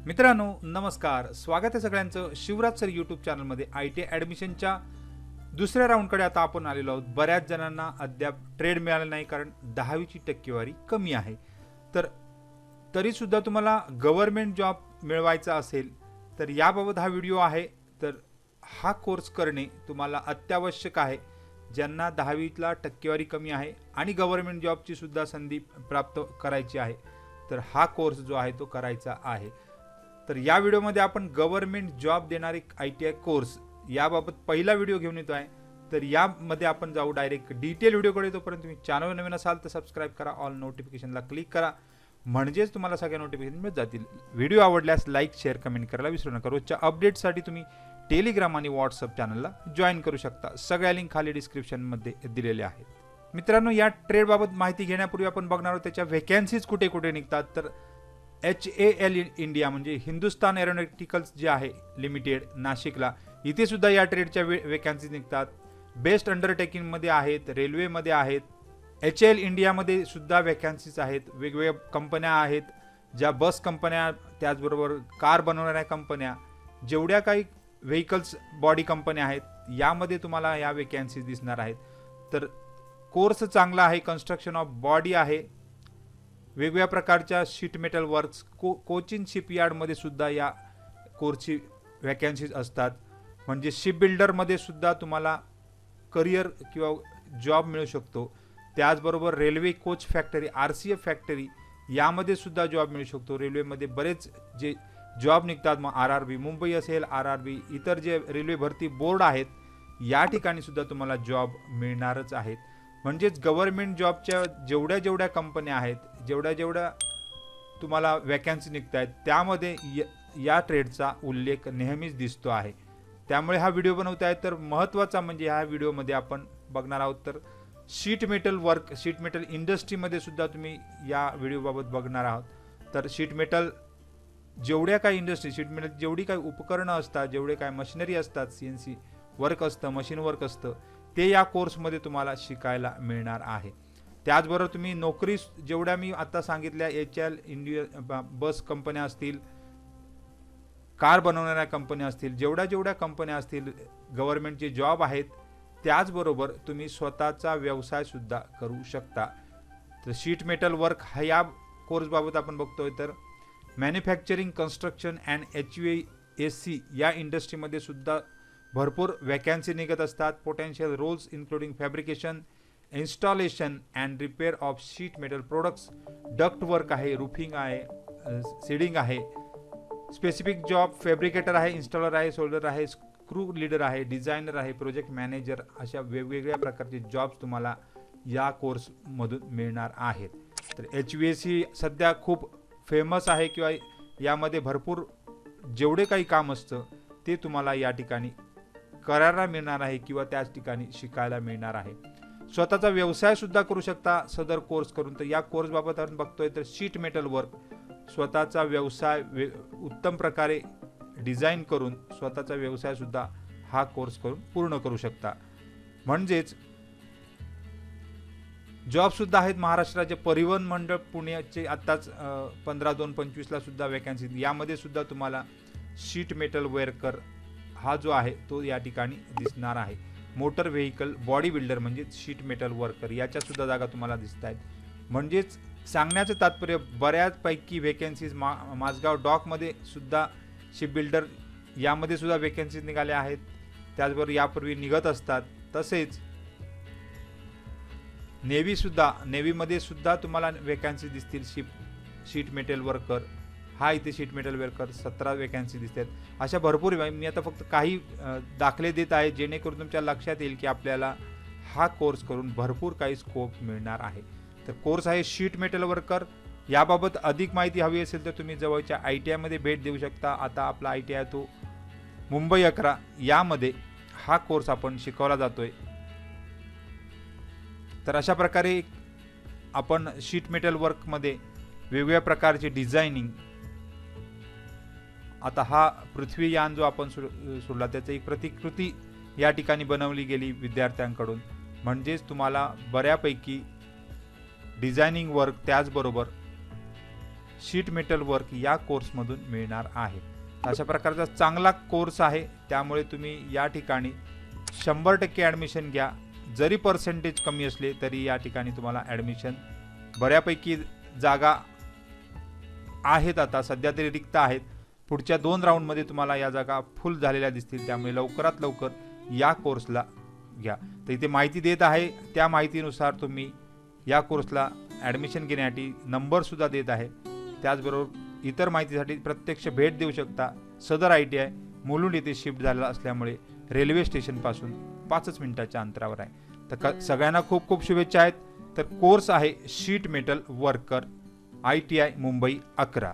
मित्रांनो नमस्कार, स्वागत आहे सगळ्यांचं शिवराज सर यूट्यूब चॅनलमध्ये। ITI ॲडमिशनच्या दुसऱ्या राऊंडकडे आता आपण आलेलो आहोत। बऱ्याच जणांना अद्याप ट्रेड मिळालं नाही कारण 10वीची टक्केवारी कमी आहे। तर तरी सुद्धा तुम्हाला गव्हर्नमेंट जॉब मिळवायचा असेल तर याबाबत हा व्हिडिओ आहे। तर हा कोर्स करणे तुम्हाला अत्यावश्यक आहे। ज्यांना 10वीतला टक्केवारी कमी आहे आणि गव्हर्नमेंट जॉबची सुद्धा संधी प्राप्त करायची आहे तर हा कोर्स जो आहे तो करायचा आहे। तर या व्हिडिओमध्ये आपण गव्हर्नमेंट जॉब देणारे ITI कोर्स याबाबत पहिला व्हिडिओ घेऊन येतो आहे। तर यामध्ये आपण जाऊ डायरेक्ट डिटेल व्हिडिओकडे। तोपर्यंत तुम्ही चॅनलवर नवीन असाल तर सबस्क्राइब करा, ऑल नोटिफिकेशनला क्लिक करा, म्हणजेच तुम्हाला सगळ्या नोटिफिकेशन मिळत जातील। व्हिडिओ आवडल्यास लाईक शेअर कमेंट करायला विसरू नका। रोजच्या अपडेटसाठी तुम्ही टेलिग्राम आणि व्हॉट्सअप चॅनलला जॉईन करू शकता। सगळ्या लिंक खाली डिस्क्रिप्शनमध्ये दिलेल्या आहेत। मित्रांनो, या ट्रेडबाबत माहिती घेण्यापूर्वी आपण बघणार आहोत त्याच्या व्हॅकन्सीज कुठे कुठे निघतात। तर HAL इंडिया म्हणजे हिंदुस्तान एरोनॉटिकल्स जे आहे लिमिटेड नाशिकला, इथे सुद्धा या ट्रेडच्या व्हॅकन्सीज निघतात। बेस्ट अंडरटेकिंगमध्ये आहेत, रेल्वेमध्ये आहेत, HAL इंडियामध्ये सुद्धा व्हॅकन्सीज आहेत। वेगवेगळ्या कंपन्या आहेत, ज्या बस कंपन्या, त्याचबरोबर कार बनवणाऱ्या कंपन्या, जेवढ्या काही व्हेकल्स बॉडी कंपन्या आहेत यामध्ये तुम्हाला या व्हॅकन्सीज दिसणार आहेत। तर कोर्स चांगला आहे, कन्स्ट्रक्शन ऑफ बॉडी आहे, वेगवेगळ्या प्रकारच्या शीट मेटल वर्क्स, कोचिन शिपयार्डमध्ये सुद्धा या कोर्सची व्हॅकन्सीज असतात। म्हणजे शिप बिल्डरमध्ये सुद्धा तुम्हाला करिअर किंवा जॉब मिळू शकतो। त्याचबरोबर railway coach factory, RCF factory यामध्ये सुद्धा जॉब मिळू शकतो। रेल्वेमध्ये बरेच जे जॉब निघतात, मग RRB मुंबई असेल, RRB इतर जे रेल्वे भरती बोर्ड आहेत या ठिकाणी सुद्धा तुम्हाला जॉब मिळणारच आहेत। म्हणजेच गव्हर्नमेंट जॉबच्या जेवढ्या कंपन्या आहेत, जेवढ्या तुम्हाला व्हॅकन्सी निघत आहेत त्यामध्ये या ट्रेडचा उल्लेख नेहमीच दिसतो आहे। त्यामुळे हा व्हिडिओ बनवत आहे। तर महत्त्वाचा म्हणजे ह्या व्हिडिओमध्ये आपण बघणार आहोत तर sheet metal work, sheet metal इंडस्ट्रीमध्ये सुद्धा तुम्ही या व्हिडिओबाबत बघणार आहोत। तर शीट मेटल जेवढ्या काही इंडस्ट्री, शीट मेटल जेवढी काही उपकरणं असतात, जेवढे काही मशिनरी असतात, CNC वर्क असतं, मशीन वर्क असतं, ते या कोर्समध्ये तुम्हाला शिकायला मिळणार आहे। त्याचबरोबर तुम्ही नोकरी जेवढ्या मी आता सांगितल्या HAL इंडिया बस कंपन्या असतील, कार बनवणाऱ्या कंपन्या असतील, जेवढ्या कंपन्या असतील, गव्हर्नमेंटचे जॉब आहेत, त्याचबरोबर तुम्ही स्वतःचा व्यवसाय सुद्धा करू शकता। तर शीट मेटल वर्क हा या कोर्सबाबत आपण बघतोय। तर मॅन्युफॅक्चरिंग, कन्स्ट्रक्शन अँड HVAC या इंडस्ट्रीमध्ये सुद्धा भरपूर व्हॅकन्सी निघत असतात। Potential roles including fabrication, installation and repair of sheet metal products, duct work आहे, रूफिंग आहे, सीडिंग आहे, स्पेसिफिक जॉब फॅब्रिकेटर आहे, इन्स्टॉलर आहे, सोल्डर आहे, स्क्रू लीडर आहे, डिझायनर आहे, प्रोजेक्ट मॅनेजर, अशा वेगवेगळ्या प्रकारचे जॉब्स तुम्हाला या कोर्समधून मिळणार आहेत। तर HVAC सध्या खूप फेमस आहे किंवा यामध्ये भरपूर जेवढे काही काम असतं ते तुम्हाला या ठिकाणी करायला मिळणार आहे किंवा त्याच ठिकाणी शिकायला मिळणार आहे। स्वतःचा व्यवसाय सुद्धा करू शकता सदर कोर्स करून। तर या कोर्सबाबत आपण बघतोय तर शीट मेटल वर्क, स्वतःचा व्यवसाय उत्तम प्रकारे डिझाईन करून स्वतःचा व्यवसाय सुद्धा हा कोर्स करून पूर्ण करू शकता। म्हणजेच जॉब सुद्धा आहेत। महाराष्ट्राचे परिवहन मंडळ पुण्याचे आत्ताच 15/2/25ला सुद्धा व्हॅकन्सी, यामध्ये सुद्धा तुम्हाला शीट मेटल वर्कर हा जो आहे तो या ठिकाणी दिसणार आहे। मोटर व्हेकल बॉडी बिल्डर म्हणजे शीट मेटल वर्कर याच्या सुद्धा जागा तुम्हाला दिसत आहेत। म्हणजेच सांगण्याचं तात्पर्य बऱ्याचपैकी व्हॅकन्सीज माझगाव डॉकमध्ये सुद्धा शिप बिल्डर यामध्ये सुद्धा व्हॅकन्सीज निघाल्या आहेत, त्याचबरोबर यापूर्वी निघत असतात। तसेच नेव्हीमध्ये सुद्धा तुम्हाला व्हॅकन्सी दिसतील। शीट मेटल वर्कर हा इथे शीट मेटल वर्कर 17 व्हॅकन्सी दिसतात। अशा भरपूर, मी आता फक्त काही दाखले देत आहे जेणेकरून तुमच्या लक्षात येईल की आपल्याला हा कोर्स करून भरपूर काही स्कोप मिळणार आहे। तर कोर्स आहे शीट मेटल वर्कर। याबाबत अधिक माहिती हवी असेल तर तुम्ही जवळच्या ITI मध्ये भेट देऊ शकता। आता आपला ITI तो मुंबई 11 यामध्ये हा कोर्स आपण शिकवला जातोय। तर अशा प्रकारे आपण शीट मेटल वर्कमध्ये वेगवेगळ्या प्रकारचे डिझायनिंग, आता हा पृथ्वीयान जो आपण सोडला त्याची एक प्रतिकृती या ठिकाणी बनवली गेली विद्यार्थ्यांकडून। म्हणजेच तुम्हाला बऱ्यापैकी डिझायनिंग वर्क, त्याचबरोबर शीट मेटल वर्क या कोर्समधून मिळणार आहे. अशा प्रकारचा चांगला कोर्स आहे, त्यामुळे तुम्ही या ठिकाणी 100% ॲडमिशन घ्या. जरी पर्सेंटेज कमी असले तरी या ठिकाणी तुम्हाला ॲडमिशन बऱ्यापैकी जागा आहेत, आता सध्या तरी रिक्त आहेत. पुढच्या 2 राऊंडमध्ये तुम्हाला या जागा फुल झालेल्या दिसतील, त्यामुळे लवकरात लवकर या कोर्सला घ्या. तर इथे माहिती देत आहे, त्या माहितीनुसार तुम्ही या कोर्सला ॲडमिशन घेण्यासाठी नंबरसुद्धा देत आहे. त्याचबरोबर इतर माहितीसाठी प्रत्यक्ष भेट देऊ शकता. सदर ITI मुलुंड येथे शिफ्ट झालेला असल्यामुळे रेल्वे स्टेशनपासून 5 मिनिटाच्या अंतरावर आहे. तर सगळ्यांना खूप खूप शुभेच्छा आहेत. तर कोर्स आहे sheet metal worker ITI Mumbai 11.